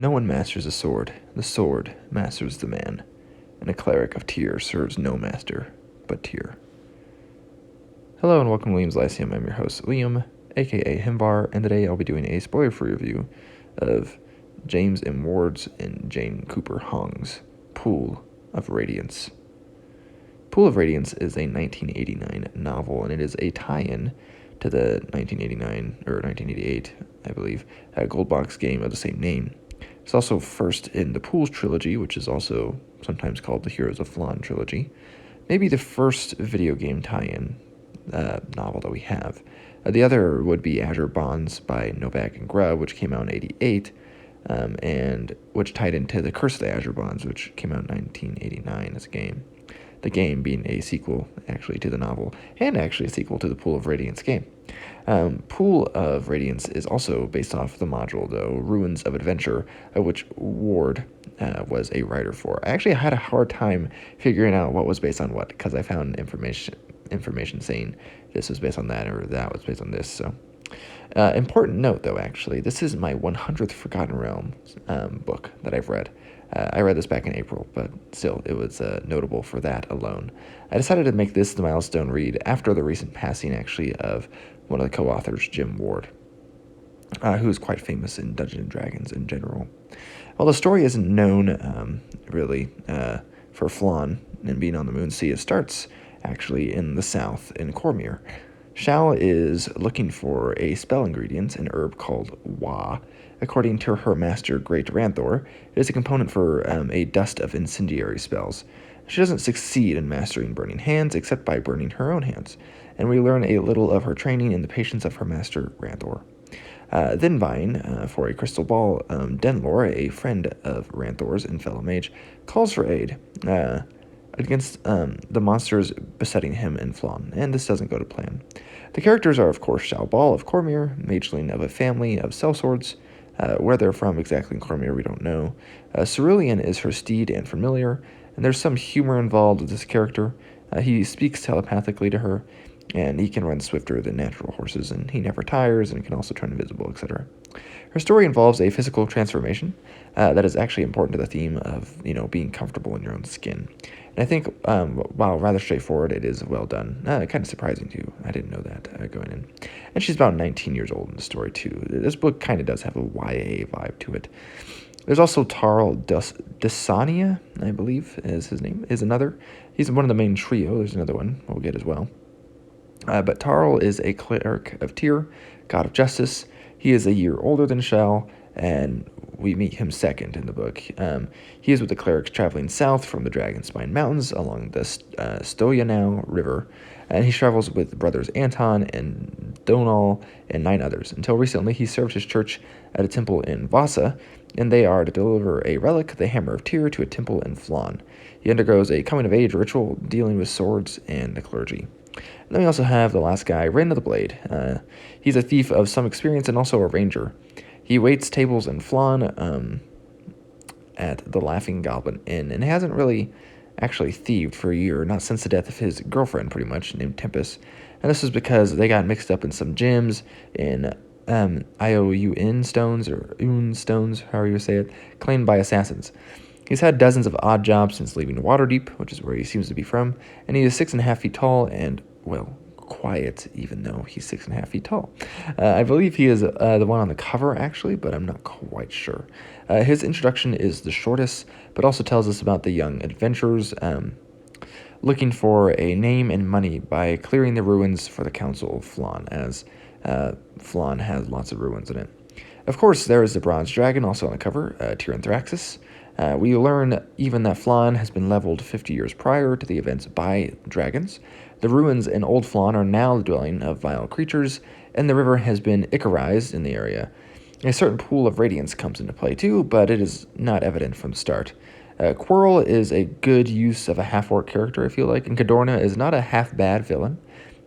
No one masters the sword masters the man, and a cleric of Tyr serves no master but Tyr. Hello and welcome to Liam's Lyceum. I'm your host, Liam, aka Himbar, and today I'll be doing a spoiler-free review of James M. Ward's and Jane Cooper Hong's Pool of Radiance. Pool of Radiance is a 1989 novel, and it is a tie-in to the 1989 or 1988, I believe, gold box game of the same name. It's also first in the Pools trilogy, which is also sometimes called the Heroes of Flan trilogy. Maybe the first video game tie-in novel that we have. The other would be Azure Bonds by Novak and Grubb, which came out in 88, and which tied into The Curse of the Azure Bonds, which came out in 1989 as a game. The game being a sequel, actually, to the novel, and actually a sequel to the Pool of Radiance game. Pool of Radiance is also based off the module, though, Ruins of Adventure, which Ward was a writer for. I actually had a hard time figuring out what was based on what, because I found information saying this was based on that or that was based on this. So, important note, though, actually, this is my 100th Forgotten Realms book that I've read. I read this back in April, but still, it was notable for that alone. I decided to make this the milestone read after the recent passing, actually, of one of the co-authors, Jim Ward, who is quite famous in Dungeons & Dragons in general. While the story isn't known, really, for Flan and being on the Moon Sea, it starts, actually, in the south, in Cormyr. Shao is looking for a spell ingredient, an herb called Wa. According to her master, Great Ranthor, it is a component for a dust of incendiary spells. She doesn't succeed in mastering burning hands, except by burning her own hands, and we learn a little of her training in the patience of her master, Ranthor. Then vying for a crystal ball, Denlor, a friend of Ranthor's and fellow mage, calls for aid against the monsters besetting him and Flan, and this doesn't go to plan. The characters are, of course, Shao Ball of Cormyr, mageling of a family of sellswords. Where they're from exactly in Cormyr, we don't know. Cerulean is her steed and familiar, and there's some humor involved with this character. He speaks telepathically to her, and he can run swifter than natural horses, and he never tires, and can also turn invisible, etc. Her story involves a physical transformation that is actually important to the theme of, being comfortable in your own skin. And I think, while rather straightforward, it is well done. Kind of surprising, too. I didn't know that going in. And she's about 19 years old in the story, too. This book kind of does have a YA vibe to it. There's also Tarl Desania, I believe is his name, is another. He's one of the main trio. There's another one we'll get as well. But Tarl is a cleric of Tyr, god of justice. He is a year older than Shao, and we meet him second in the book. He is with the clerics traveling south from the Dragonspine Mountains along the Stoyanau River, and he travels with brothers Anton and Donal and 9 others. Until recently, he served his church at a temple in Vasa, and they are to deliver a relic, the Hammer of Tyr, to a temple in Flan. He undergoes a coming-of-age ritual dealing with swords and the clergy. And then we also have the last guy, Ren of the Blade. He's a thief of some experience and also a ranger. He waits tables in Flan at the Laughing Goblin Inn, and hasn't really actually thieved for a year, not since the death of his girlfriend, pretty much, named Tempest. And this is because they got mixed up in some gems in IOUN stones, or UN stones, however you say it, claimed by assassins. He's had dozens of odd jobs since leaving Waterdeep, which is where he seems to be from, and he is 6.5 feet tall and, well, quiet, even though he's 6.5 feet tall. I believe he is the one on the cover, actually, but I'm not quite sure. His introduction is the shortest, but also tells us about the young adventurers looking for a name and money by clearing the ruins for the Council of Flan, as Flan has lots of ruins in it. Of course, there is the Bronze Dragon, also on the cover, Tyranthraxis. We learn even that Flan has been leveled 50 years prior to the events by dragons. The ruins in Old Flan are now the dwelling of vile creatures, and the river has been icarized in the area. A certain pool of radiance comes into play too, but it is not evident from the start. Quirrell is a good use of a half-orc character, I feel like, and Cadorna is not a half-bad villain,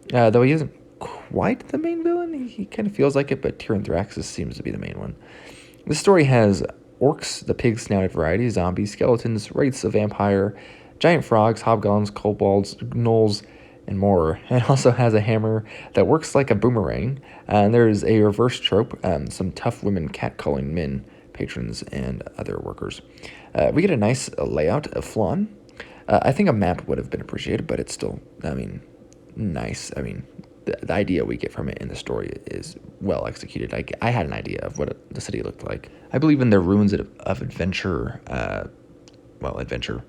though he isn't quite the main villain. He kind of feels like it, but Tyranthraxis seems to be the main one. The story has orcs, the pig-snouted variety, zombies, skeletons, wraiths, a vampire, giant frogs, hobgoblins, kobolds, gnolls, and more. It also has a hammer that works like a boomerang, and there's a reverse trope, some tough women catcalling men patrons and other workers. We get a nice layout of Flan. I think a map would have been appreciated, but it's still, nice. The idea we get from it in the story is well executed. I had an idea of what the city looked like. I believe in the ruins of adventure. Adventure.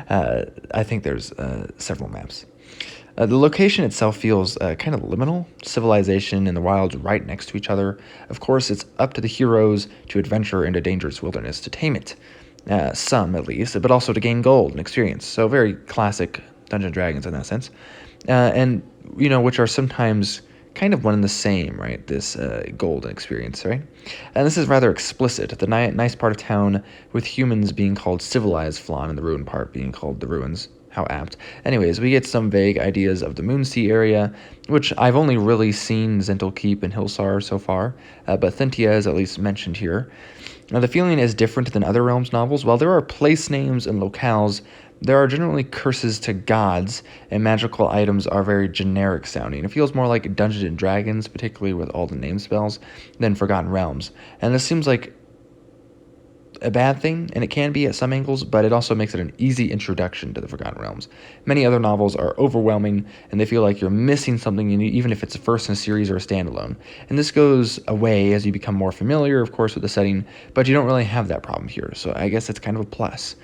I think there's several maps. The location itself feels kind of liminal. Civilization and the wilds right next to each other. Of course, it's up to the heroes to adventure into dangerous wilderness to tame it. Some, at least, but also to gain gold and experience. So very classic Dungeons & Dragons in that sense. Which are sometimes kind of one and the same, right? This gold and experience, right? And this is rather explicit. The nice part of town with humans being called civilized Flan and the ruined part being called the ruins. How apt. Anyways, we get some vague ideas of the Moonsea area, which I've only really seen Zental Keep and Hilsar so far, but Thintia is at least mentioned here. Now, the feeling is different than other Realms novels. While there are place names and locales, there are generally curses to gods, and magical items are very generic sounding. It feels more like Dungeons & Dragons, particularly with all the name spells, than Forgotten Realms. And this seems like a bad thing, and it can be at some angles, but it also makes it an easy introduction to the Forgotten Realms. Many other novels are overwhelming, and they feel like you're missing something, even if it's a first in a series or a standalone. And this goes away as you become more familiar, of course, with the setting, but you don't really have that problem here, so I guess it's kind of a plus.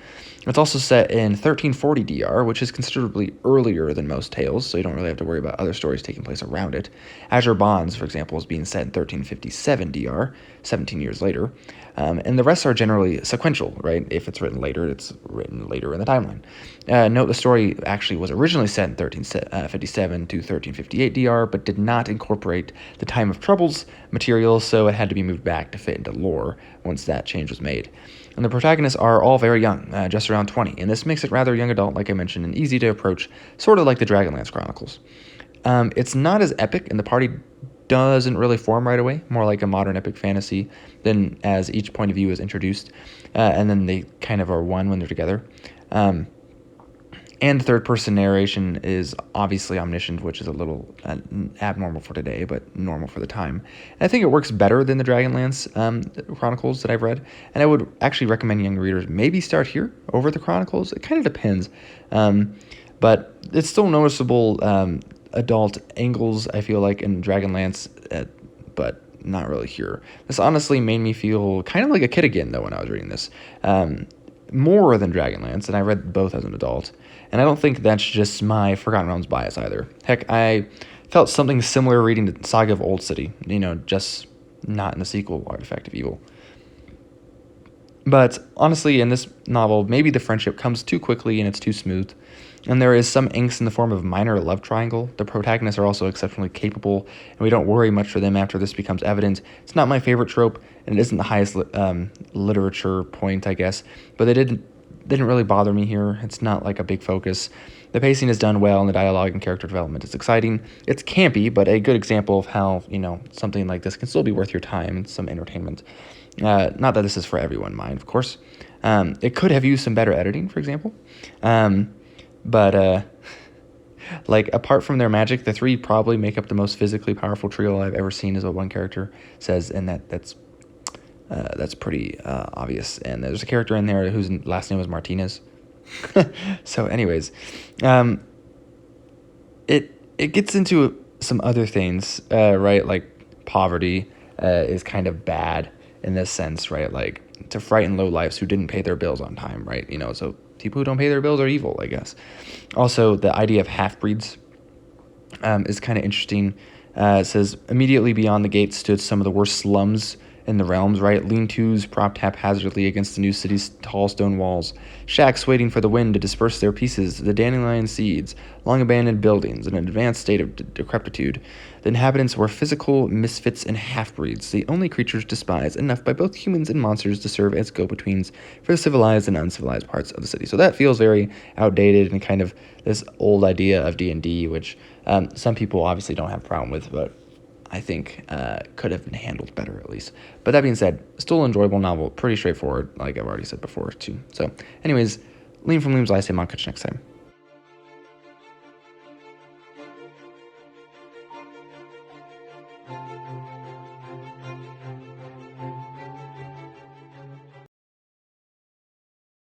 It's also set in 1340 DR, which is considerably earlier than most tales, so you don't really have to worry about other stories taking place around it. Azure Bonds, for example, is being set in 1357 DR, 17 years later. And the rest are generally sequential, right? If it's written later, it's written later in the timeline. Note the story actually was originally set in 1357 to 1358 DR, but did not incorporate the Time of Troubles material, so it had to be moved back to fit into lore once that change was made. And the protagonists are all very young, just around 20, and this makes it rather young adult, like I mentioned, and easy to approach, sort of like the Dragonlance Chronicles. It's not as epic, and the party doesn't really form right away, more like a modern epic fantasy than as each point of view is introduced, and then they kind of are one when they're together. And third-person narration is obviously omniscient, which is a little abnormal for today, but normal for the time. And I think it works better than the Dragonlance Chronicles that I've read, and I would actually recommend young readers maybe start here over the Chronicles. It kind of depends, but it's still noticeable adult angles, I feel like, in Dragonlance, but not really here. This honestly made me feel kind of like a kid again, though, when I was reading this. More than Dragonlance, and I read both as an adult. And I don't think that's just my Forgotten Realms bias either. Heck, I felt something similar reading the Saga of Old City, just not in the sequel, Artifact of Evil. But honestly, in this novel, maybe the friendship comes too quickly and it's too smooth. And there is some angst in the form of minor love triangle. The protagonists are also exceptionally capable, and we don't worry much for them after this becomes evident. It's not my favorite trope, and it isn't the highest literature point, I guess. But they didn't really bother me here. It's not like a big focus. The pacing is done well, and the dialogue and character development is exciting. It's campy, but a good example of how, something like this can still be worth your time and some entertainment. Not that this is for everyone, mind, of course. It could have used some better editing, for example. But apart from their magic, the three probably make up the most physically powerful trio I've ever seen, is what one character says, and that's pretty obvious. And there's a character in there whose last name was Martinez. So anyways, it gets into some other things, right? Like poverty is kind of bad in this sense, right? Like to frighten lowlifes who didn't pay their bills on time, right? So people who don't pay their bills are evil, I guess. Also, the idea of half-breeds is kind of interesting. It says, immediately beyond the gate stood some of the worst slums in the realms, right? Lean-tos propped haphazardly against the new city's tall stone walls. Shacks waiting for the wind to disperse their pieces, the dandelion seeds, long-abandoned buildings, in an advanced state of decrepitude. The inhabitants were physical misfits and half-breeds, the only creatures despised enough by both humans and monsters to serve as go-betweens for the civilized and uncivilized parts of the city. So that feels very outdated and kind of this old idea of D&D, which some people obviously don't have a problem with, but I think could have been handled better, at least. But that being said, still an enjoyable novel, pretty straightforward, like I've already said before, too. So, anyways, Liam from Liam's Lyceum, I'll catch you next time.